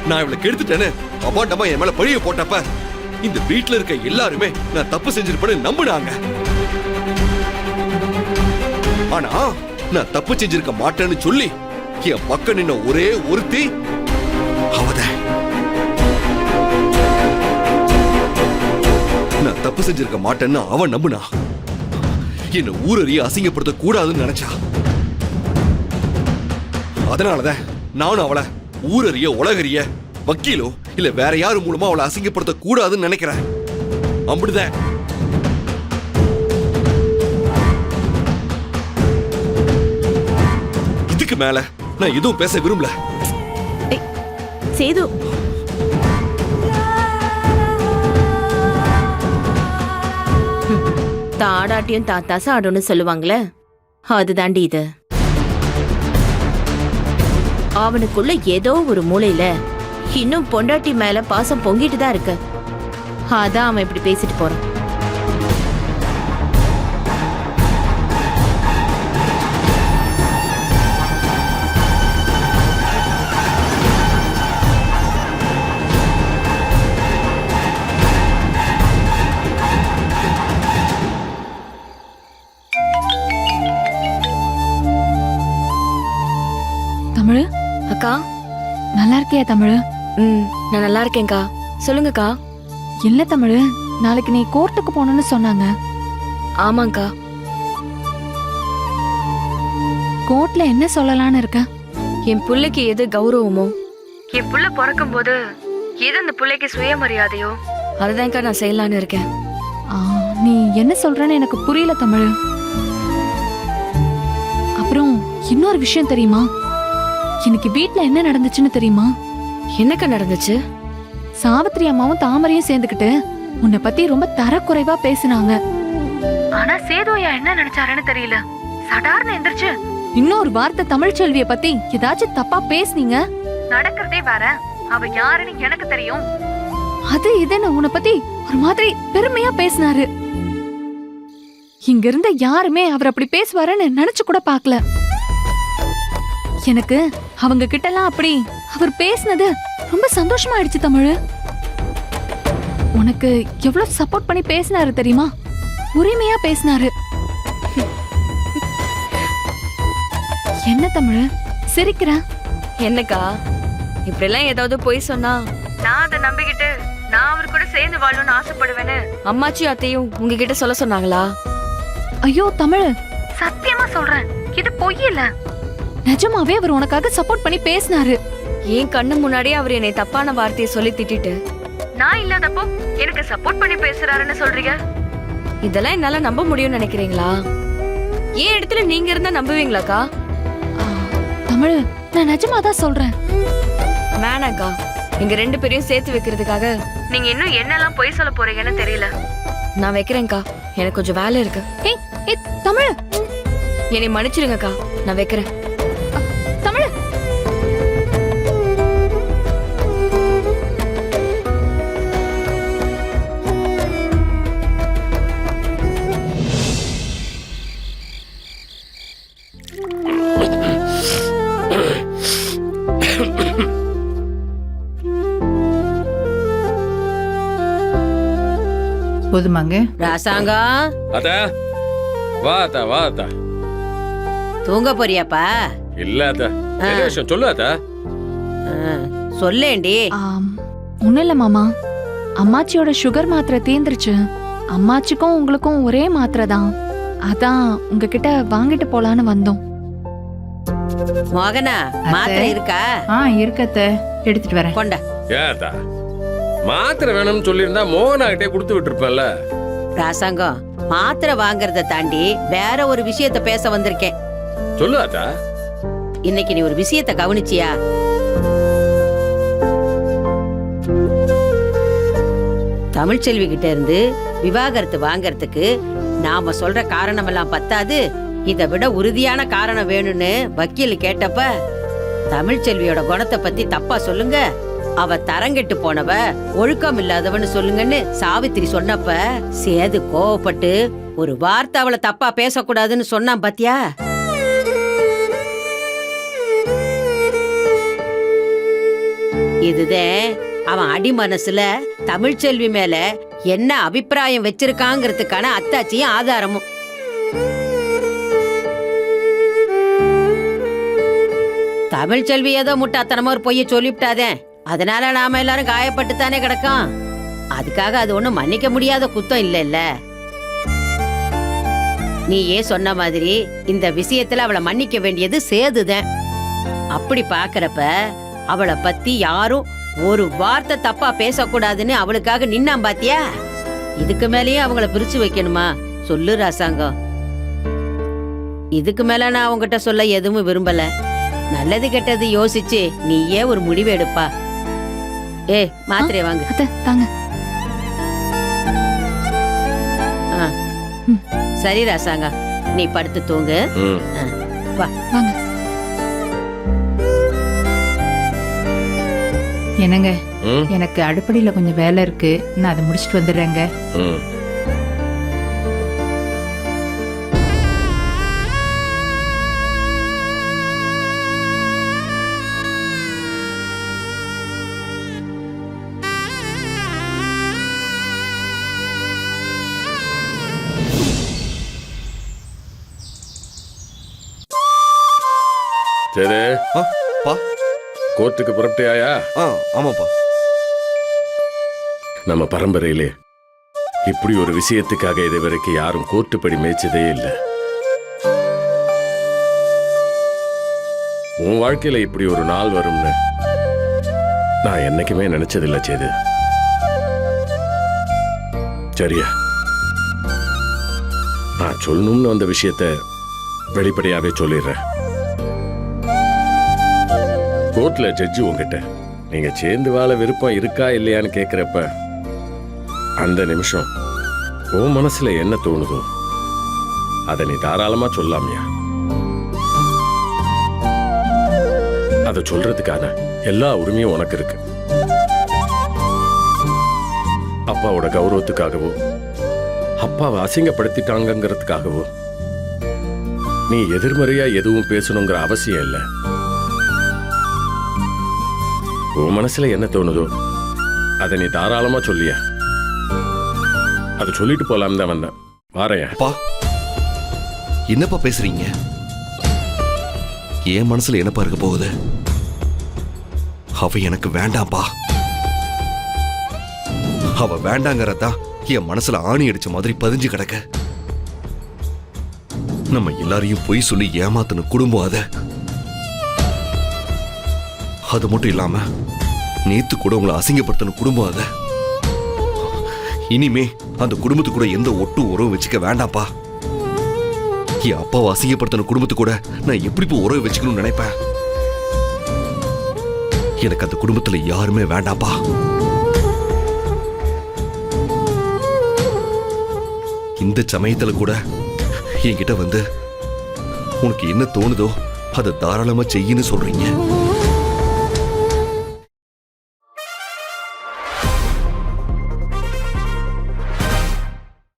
நான் இவளை கெடுத்துட்டேன்னு அபாண்டமா என் மேல பழிய போட்டப்ப இந்த வீட்டுல இருக்க எல்லாருமே நான் தப்பு செஞ்சிருப்பேன்னு நம்பினாங்க. ஆனா நான் தப்பு செஞ்சிருக்க மாட்டேன்னு சொல்லி என் பக்கம் நின்ன ஒரே ஒருத்தி அவதான். நான் தப்பு செஞ்சிருக்க மாட்டேன்னு அவன் நம்புனா. என்ன ஊரறிய அசிங்கப்படுத்த கூடாதுன்னு நினைச்சா. அதனாலதான் நானும் அவளை ஊரறிய உலகறிய வக்கீலோ இல்ல வேற யாரு மூலமா அவளை அசிங்கப்படுத்த கூடாதுன்னு நினைக்கிறேன். அப்படிதான். இதுக்கு மேல நான் எதுவும் பேச விரும்பல. சேது, தாடாட்டியும் தாத்தாச ஆடும்னு சொல்லுவாங்களே, அதுதாண்டி இது. அவனுக்குள்ள ஏதோ ஒரு மூலையில இன்னும் பொண்டாட்டி மேல பாசம் பொங்கிட்டு தான் இருக்கு. அதான் அவன் இப்படி பேசிட்டு போறான். தமிழ் அக்கா, நல்லா இருக்கியா தமிழ்? நான் நல்லா இருக்கேன்க்கா. சொல்லுங்கக்கா. இல்ல தமிழ், நாளைக்கு நீ கோர்ட்டுக்கு போகணும்னு சொன்னாங்க. ஆமாங்கக்கா. கோர்ட்ல என்ன சொல்லலான்னு இருக்க? என் புள்ளைக்கு எது கௌரவமோ, என் புள்ள பிறக்கும் போது எது அந்த புள்ளைக்கு சுயமரியாதையோ அதுதான்க்கா நான் செய்யலான்னு இருக்கேன். நீ என்ன சொல்றன்னு எனக்கு புரியல தமிழ். அப்புறம் இன்னொரு விஷயம் தெரியுமா? இன்னைக்கு வீட்ல என்ன நடந்துச்சுன்னு தெரியுமா? என்னக்கா நடந்துச்சு? சாவித்திரி அம்மாவும் தாமரையும் சேர்ந்துக்கிட்டு உன்னை பத்தி ரொம்ப தரக்குறைவா பேசினாங்க. ஆனா சேதுயா என்ன நினைச்சாருன்னு தெரியல. சடார்னு எந்திரிச்சு இன்னொரு வார்த்தை தமிழ்ச்செல்விய பத்தி ஏதாச்சும் தப்பா பேசுனீங்க, நடக்கிறதே வேற, அவ யாருன்னு எனக்கு தெரியும், அது இதுன்னு உன்னை பத்தி ஒரு மாதிரி பெருமையா பேசினாரு. இங்க இருந்த யாருமே அவர் அப்படி பேசுவாருன்னு நினைச்சு கூட பாக்கல. எனக்கு அவங்க கிட்டலாம் அப்படி அவர் பேசினது ரொம்ப சந்தோஷமா ஆயிடுச்சு தமிழ். உனக்கு எவ்வளவு சப்போர்ட் பண்ணி பேசினாரு தெரியுமா? உரிமையா பேசினாரு. என்ன தமிழ் சிரிக்கிற? என்னக்கா இப்படி எல்லாம் ஏதாவது போய் சொன்னா நான் அதை நம்பிக்கிட்டு நான் அவர் கூட சேர்ந்து வாழணும்னு ஆசைப்படுவேன்னு அம்மாச்சி அத்தையும் உங்ககிட்ட சொல்ல சொன்னாங்களா? ஐயோ தமிழ், சத்தியமா சொல்றேன், இது பொய் இல்ல. நிஜமாவே அவர் உனக்காக சப்போர்ட் பண்ணி பேசினாரு. ஏன் கண்ணு முன்னாடியே அவர் என்னை தப்பான வார்த்தையை சொல்லி திட்டிட்டு நான் இல்லாதப்போ எனக்கு சப்போர்ட் பண்ணி பேசுறாருன்னு சொல்றீங்க. இதெல்லாம் என்னால நம்ப முடியும்னு நினைக்கிறீங்களா? ஏன் இடத்துல நீங்க இருந்தா நம்புவீங்களாக்கா? தமிழ், நான் நிஜமா தான் சொல்றேன். வேணாக்கா, எங்க ரெண்டு பேரையும் சேர்த்து வைக்கிறதுக்காக நீங்க இன்னும் என்னெல்லாம் பொய் சொல்ல போறீங்கன்னு தெரியல. நான் வைக்கிறேன்க்கா, எனக்கு கொஞ்சம் வேலை இருக்கு. தமிழ், என்னை மன்னிச்சிருங்கக்கா, நான் வைக்கிறேன். தமிழ், போதுமாங்க? ராசாங்கம், அத்தா வா அத்தா, வா அத்தா. தூங்க போறியாப்பா? இல்ல அத்தா, என்ன விஷயம் சொல்லு அத்தா. சொல்லேண்டி. ஒண்ணும் இல்ல மாமா, அம்மாச்சியோட சுகர் மாத்திரை தீந்துருச்சு. அம்மாச்சிக்கும் உங்களுக்கும் ஒரே மாத்திரை தான், அதான் உங்ககிட்ட வாங்கிட்டு போலான்னு வந்தோம். மோகனா, மாத்திரை இருக்கா? இருக்கத்த, எடுத்துட்டு வரேன். கொண்ட. ஏன் அத்தா, மாத்திரை வேணும்னு சொல்லியிருந்தா மோகனா கிட்டே கொடுத்து விட்டுருப்பேன்ல. ராசாங்கம், மாத்திரை வாங்குறத தாண்டி வேற ஒரு விஷயத்த பேச வந்திருக்கேன். சொல்லு அத்தா. இன்னைக்கு நீ ஒரு விஷயத்த கவனிச்சியா? தமிழ்ச்செல்வி கிட்ட இருந்து விவாகரத்து வாங்கறதுக்கு நாம சொல்ற காரணம் எல்லாம் பத்தாது, இதை விட உறுதியான காரணம் வேணும்னு வக்கீல் கேட்டப்ப தமிழ்ச்செல்வியோட குணத்தை பத்தி தப்பா சொல்லுங்க, அவ தரங்கெட்டு போனவ, ஒழுக்கம் இல்லாதவன்னு சொல்லுங்கன்னு சாவித்திரி சொன்னப்ப சேது கோவப்பட்டு ஒரு வார்த்தை அவளை தப்பா பேசக்கூடாதுன்னு சொன்னான் பாத்தியா? இதுதான் அவன் அடி மனசுல தமிழ்ச்செல்வி மேல என்ன அபிப்பிராயம் வச்சிருக்காங்கிறதுக்கான அத்தாச்சியும் ஆதாரமும். தமிழ்ச்செல்வி ஏதோ முட்டாத்தனமா ஒரு பொய்ய சொல்லிவிட்டாதே, அதனால நாம எல்லாரும் காயப்பட்டு தானே கிடக்கோம். அதுக்காக அது ஒண்ணும் மன்னிக்க முடியாத குத்தம் இல்ல. நீ ஏன் சொன்ன மாதிரி இந்த விஷயத்துல அவளை மன்னிக்க வேண்டியது சேதுதான். அப்படி பாக்குறப்ப அவளை பத்தி யாரும் ஒரு வார்த்தை தப்பா பேசக்கூடாதுன்னு அவளுக்காக நின்னாம் பாத்தியா? இதுக்கு மேலேயே அவங்கள பிரிச்சு வைக்கணுமா சொல்லு ராசாங்கம்? இதுக்கு மேல நான் அவங்ககிட்ட சொல்ல எதுவும் விரும்பல. நல்லது கெட்டது யோசிச்சு நீயே ஒரு முடிவு எடுப்பா. மாத்திரை வாங்க. அத்தை தாங்க. சரி ராசாங்க, நீ படுத்து தூங்கு. வா வாங்க. என்னங்க, எனக்கு அடுப்படியில கொஞ்சம் வேலை இருக்கு, நான் அதை முடிச்சிட்டு வந்துடுறேங்க. சரி, பா. கோர்ட்டுக்கு புறப்பட்டியாயா? ஆமாப்பா. நம்ம பரம்பரையிலே இப்படி ஒரு விஷயத்துக்காக இது வரைக்கும் யாரும் கோர்ட்டு படி மேய்ச்சதே இல்லை. உன் வாழ்க்கையில இப்படி ஒரு நாள் வரும்னு நான் என்னைக்குமே நினைச்சதில்லை சேது. சரியா, நான் சொல்லணும்னு வந்த விஷயத்த வெளிப்படையாவே சொல்லிடுறேன். கோர்ட்ல ஜட்ஜி உங்ககிட்ட நீங்க சேர்ந்து வாழ விருப்பம் இருக்கா இல்லையான்னு கேக்குறப்ப அந்த நிமிஷம் உன் மனசுல என்ன தோணுதோ அதை நீ தாராளமா சொல்லாமியா. அதை சொல்றதுக்கான எல்லா உரிமையும் உனக்கு இருக்கு. அப்பாவோட கௌரவத்துக்காகவோ அப்பாவை அசிங்கப்படுத்திட்டாங்கிறதுக்காகவோ நீ எதிர்மறையா எதுவும் பேசணுங்கிற அவசியம் இல்லை. உன் மனசுல என்ன தோணுதோ அதை நீ தாராளமா சொல்லியா. அதை சொல்லிட்டு போலாம் தான் வந்தேன். வாரையா? என்னப்பா பேசுறீங்க? என் மனசுல என்னப்பா இருக்க போகுது? அவ எனக்கு வேண்டாம்ப்பா. அவ வேண்டாங்கிறதா என் மனசுல ஆணி அடிச்ச மாதிரி பதிஞ்சு கிடக்க. நம்ம எல்லாரையும் பொய் சொல்லி ஏமாத்தின குடும்பம் அது மட்டும் இல்லாம நேத்து கூட உங்களை அசிங்கப்படுத்தின குடும்பம் அத. இனிமே அந்த குடும்பத்து கூட எந்த ஒட்டு உறவு வச்சுக்க வேண்டாம்ப்பா. என் அப்பாவை அசிங்கப்படுத்தின குடும்பத்து கூட நான் எப்படி இப்போ உறவு வச்சுக்கணும்னு நினைப்பேன். எனக்கு அந்த குடும்பத்துல யாருமே வேண்டாம்ப்பா. இந்த சமயத்துல கூட என்கிட்ட வந்து உனக்கு என்ன தோணுதோ அதை தாராளமா செய்யின்னு சொல்றீங்க.